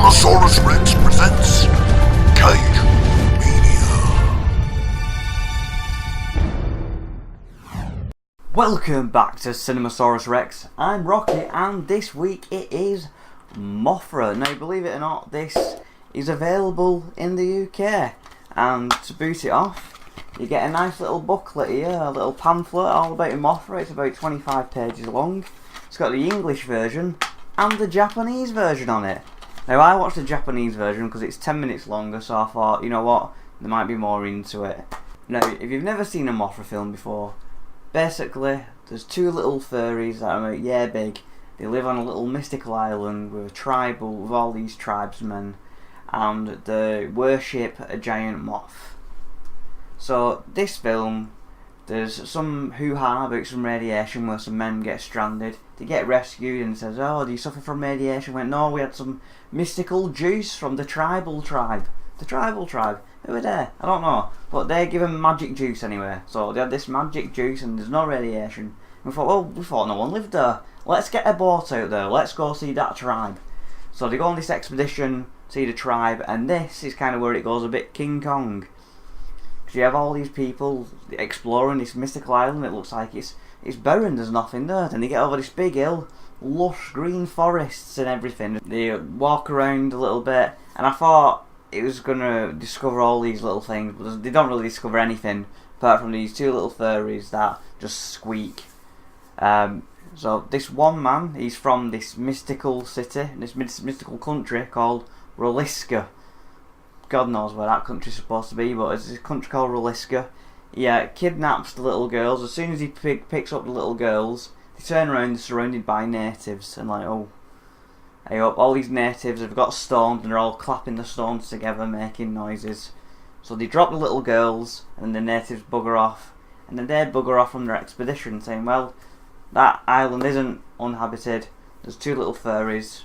Cinemasaurus Rex presents Kaijumania. Welcome back to Cinemasaurus Rex. I'm Rocky, and this week it is Mothra. Now, believe it or not, this is available in the UK. And to boot it off, you get a nice little booklet here, a little pamphlet all about Mothra. It's about 25 pages long. It's got the English version and the Japanese version on it. Now, I watched the Japanese version because it's 10 minutes longer, so I thought, you know what, there might be more into it. Now, if you've never seen a Mothra film before, basically, there's two little furries that are about big. They live on a little mystical island with all these tribesmen, and they worship a giant moth. So, this film, there's some hoo-ha about some radiation where some men get stranded. They get rescued and says, "Oh, do you suffer from radiation?" Went, "No, we had some mystical juice from the tribal tribe." The tribal tribe? Who are they? I don't know. But they give them magic juice anyway. So they had this magic juice and there's no radiation. And we thought no one lived there. Let's get a boat out there. Let's go see that tribe. So they go on this expedition, see the tribe, and this is kind of where it goes a bit King Kong. You have all these people exploring this mystical island. It looks like it's barren, there's nothing there. Then they get over this big hill, lush green forests and everything. They walk around a little bit, and I thought it was going to discover all these little things, but they don't really discover anything apart from these two little furries that just squeak. So this one man, he's from this mystical city, this mystical country called Roliska. God knows where that country's supposed to be, but it's a country called Roliska. He kidnaps the little girls. As soon as he picks up the little girls, they turn around surrounded by natives, and like, oh, hey up, all these natives have got stones and they're all clapping the stones together, making noises. So they drop the little girls, and the natives bugger off, and then they bugger off from their expedition, saying, well, that island isn't uninhabited, there's two little furries,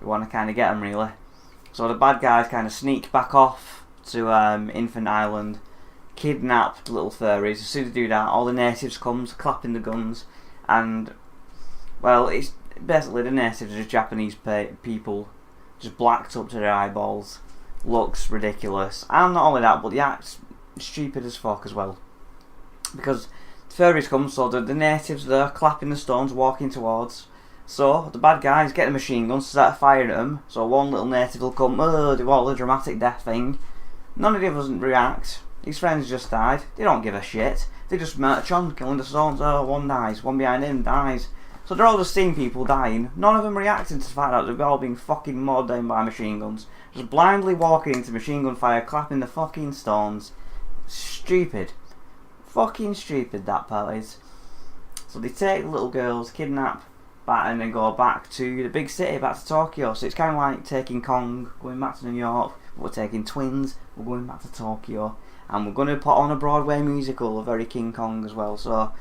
we want to kind of get them really. So the bad guys kind of sneak back off to Infant Island, kidnap the little furries. As soon as they do that, all the natives comes clapping the guns, and well, it's basically the natives are just Japanese people, just blacked up to their eyeballs. Looks ridiculous, and not only that, but the act's stupid as fuck as well. Because the furries come, so the natives there clapping the stones, walking towards. So the bad guys get the machine guns, start firing at them. So one little native will come, do all the dramatic death thing. None of them doesn't react. His friends just died. They don't give a shit. They just march on, killing the stones. Oh, one dies. One behind him dies. So they're all just seeing people dying. None of them reacting to the fact that they've all been fucking mowed down by machine guns. Just blindly walking into machine gun fire, clapping the fucking stones. Stupid. Fucking stupid that part is. So they take the little girls, kidnap, and then go back to the big city, back to Tokyo. So it's kind of like taking Kong, going back to New York. We're taking twins, we're going back to Tokyo, and we're going to put on a Broadway musical, a very King Kong as well. So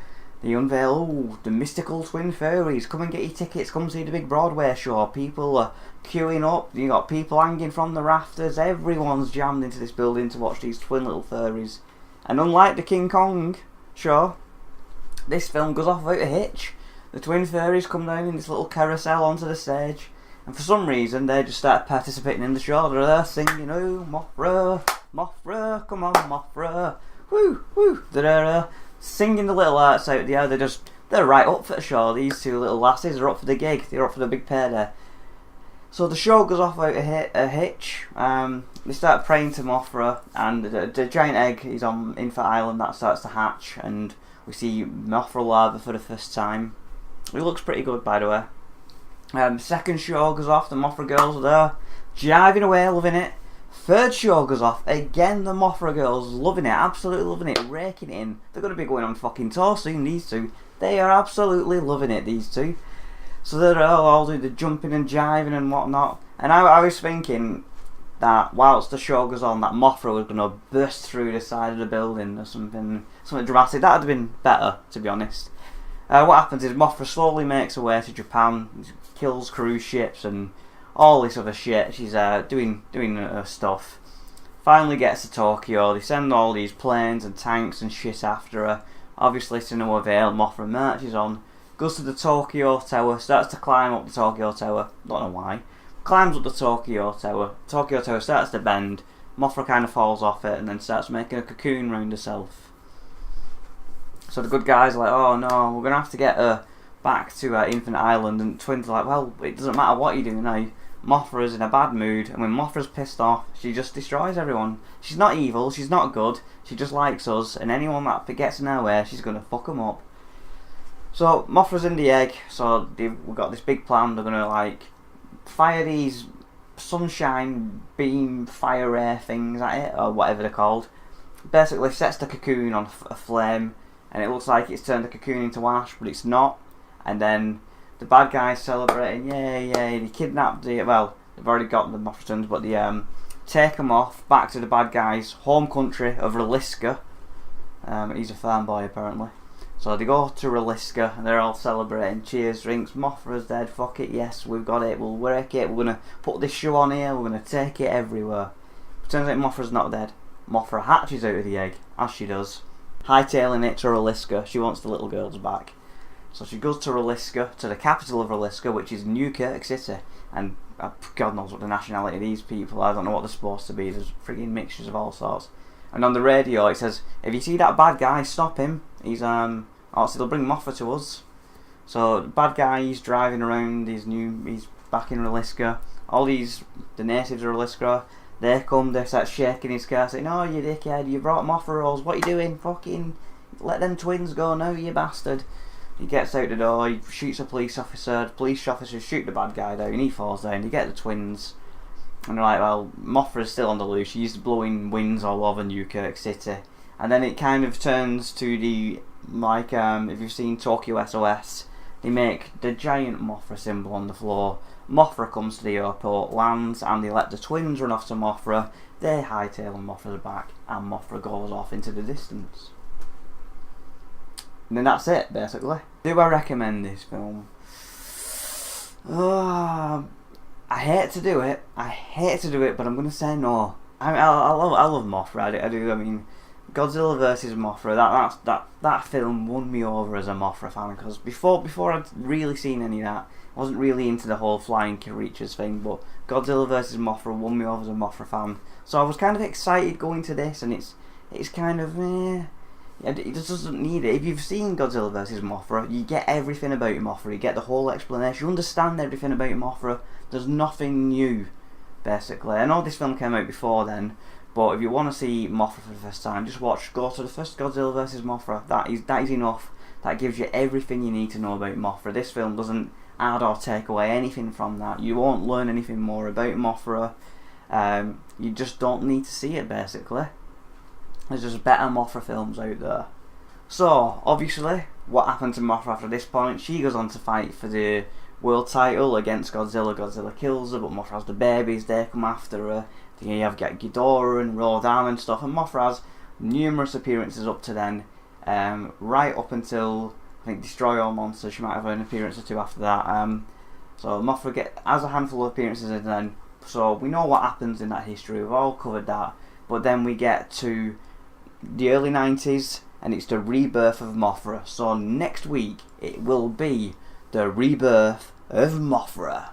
they unveil, the mystical twin fairies, come and get your tickets, come see the big Broadway show. People are queuing up, you got people hanging from the rafters, everyone's jammed into this building to watch these twin little fairies. And unlike the King Kong show, this film goes off without a hitch. The twin fairies come down in this little carousel onto the stage, and for some reason they just start participating in the show. They're there singing, "Oh, Mothra, Mothra, come on, Mothra, woo, woo." They're singing the little arts out there. They're right up for the show. These two little lasses are up for the gig. They're up for the big payday. So the show goes off without a hitch. They start praying to Mothra, and the giant egg is on Infant Island that starts to hatch, and we see Mothra larva for the first time. It looks pretty good, by the way. Second show goes off, the Mothra girls are there, jiving away, loving it. Third show goes off, again the Mothra girls loving it, absolutely loving it, raking it in. They're going to be going on fucking tour soon, these two. They are absolutely loving it, these two. So they're all doing the jumping and jiving and whatnot. And I was thinking that whilst the show goes on, that Mothra was going to burst through the side of the building or something dramatic. That would have been better, to be honest. What happens is Mothra slowly makes her way to Japan, kills cruise ships and all this other shit. She's doing her stuff. Finally gets to Tokyo. They send all these planes and tanks and shit after her. Obviously to no avail. Mothra marches on, goes to the Tokyo Tower, starts to climb up the Tokyo Tower. Don't know why. climbs up the Tokyo Tower. Tokyo Tower starts to bend. Mothra kind of falls off it and then starts making a cocoon round herself. So the good guys are like, oh no, we're going to have to get her back to Infinite Island. And Twins are like, well, it doesn't matter what you do now. Mothra's in a bad mood, and when Mothra's pissed off, she just destroys everyone. She's not evil, she's not good, she just likes us, and anyone that gets in her way, she's going to fuck them up. So Mothra's in the egg, so we've got this big plan. They're going to like fire these sunshine beam fire ray things at it, or whatever they're called. Basically sets the cocoon on a flame, and it looks like it's turned the cocoon into ash, but it's not. And then the bad guys celebrating, yay, they kidnapped the, well, they've already got the Mothra twins, but they take them off back to the bad guys' home country of Reliska. He's a fanboy apparently. So they go to Reliska and they're all celebrating, cheers, drinks, Mothra's dead, fuck it, yes, we've got it, we'll work it, we're going to put this shoe on here, we're going to take it everywhere. Turns out Mothra's not dead. Mothra hatches out of the egg, as she does, hightailing it to Reliska. She wants the little girls back. So she goes to Reliska, to the capital of Reliska, which is Newkirk City, and God knows what the nationality of these people are. I don't know what they're supposed to be. There's frigging mixtures of all sorts. And on the radio it says, if you see that bad guy, stop him. He's also they'll bring Mothra to us. So the bad guy, he's driving around, he's back in Reliska. All the natives of Reliska, they come, they start shaking his car, saying, oh you dickhead, you brought Mothra rolls, what are you doing? Fucking let them twins go now, you bastard. He gets out the door, he shoots a police officer, the police officers shoot the bad guy down, he falls down, they get the twins, and they're like, well, Mothra's still on the loose, she's blowing winds all over Newkirk City. And then it kind of turns to the, like, if you've seen Tokyo SOS, they make the giant Mothra symbol on the floor. Mothra comes to the airport, lands, and they let the twins run off to Mothra, they hightail Mothra's back, and Mothra goes off into the distance. And then that's it, basically. Do I recommend this film? I hate to do it, but I'm going to say no. I love Mothra, I do. I mean, Godzilla vs Mothra, that film won me over as a Mothra fan, because before I'd really seen any of that, I wasn't really into the whole flying creatures thing, but Godzilla vs Mothra won me over as a Mothra fan. So I was kind of excited going to this, and it's kind of it just doesn't need it. If you've seen Godzilla vs Mothra, you get everything about Mothra, you get the whole explanation, you understand everything about Mothra. There's nothing new, basically. I know this film came out before then, but if you want to see Mothra for the first time, just go to the first Godzilla vs Mothra. That is enough. That gives you everything you need to know about Mothra. This film doesn't add or take away anything from that. You won't learn anything more about Mothra. You just don't need to see it, basically. There's just better Mothra films out there. So, obviously, what happened to Mothra after this point? She goes on to fight for the world title against Godzilla. Godzilla kills her, but Mothra has the babies, they come after her. Then you have Ghidorah and Rodan and stuff, and Mothra has numerous appearances up to then, right up until, I think, Destroy All Monsters. She might have an appearance or two after that. So Mothra has a handful of appearances and then, so we know what happens in that history, we've all covered that. But then we get to the early 90s, and it's the rebirth of Mothra. So next week, it will be the rebirth of Mothra.